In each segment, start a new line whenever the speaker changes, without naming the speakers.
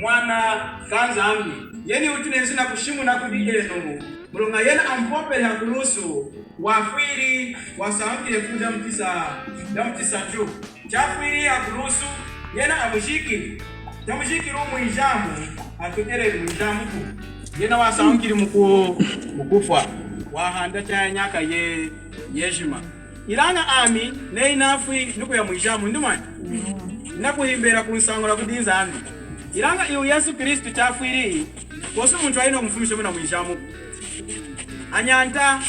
mwana kanzambi yeni utunenzi na kushimu na kudijeno mulunga yena ampopele hakulusu wafwiri wasankile kuda mtisa tu chafwiri hakulusu yena amushikili tamushikili umuijamu atukerele muijamu ku yena wasankili mukufwa wahanda cha nyaka yejima ilanga ami neinafwi nuku ya muijamu ndumani nakuhimbera kunsangura kudinza ambi ilanga iyo Yesu Kristo chafwiri kosu muntu aino mfumisho muna muijamu anyanta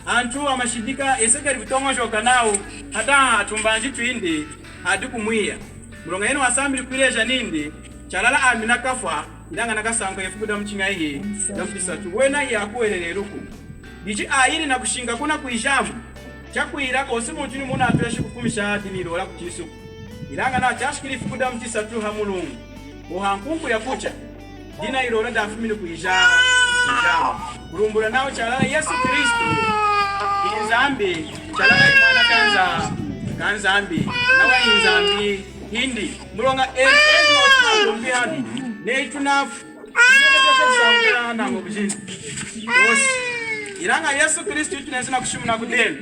antu amashidika esegeri bitongosho kanao hata atumbanji twindi hadi kumwiya mulonga yeno wasambiri kwileja nindi chalala amina kafwa ilanga nakasango yefukuda mchinga hii ndamfisa tu wena yakuelele ruku diji ayiri na kushinga kuna kuijamu chakwira kosu muntu ni muna atweshi kufumisha hadi nilola kuchisu ilanga na chashikiri fukuda mtisa tu hamulungu uhankungu ya kucha dina ilola dafumini kuijamu kurumbura nao chalala Yesu Kristo inzambi chalala mwana kanzambi nawa inzambi hindi mulonga ezo mbiani neitunafu nyebezo na ngobujini osi iranga Yesu Kristo tunazina kushimuna kudeni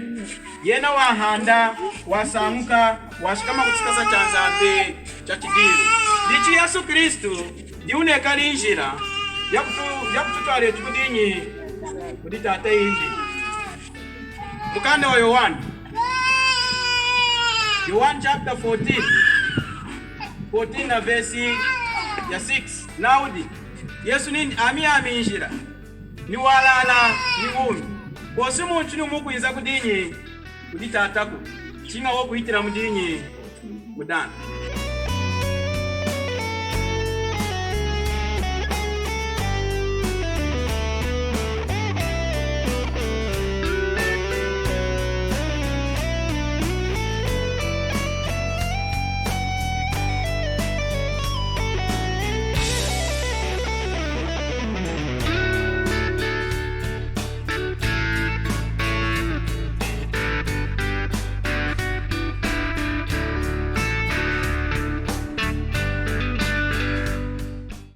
yena wahanda wasamuka washikama kuchikaza chanzambi cha kidiru dichi Yesu Kristo diune kalinjira yakututwale tukudinyi kuditata inji mukanda wa Yohana chapter 14 na verse ya 6 naudi Yesu nini aminjira ni walala ni wumi kosi muntu ni mukuyinza kudinyi kuditatako chinga wo kuhitira mudinyi mudana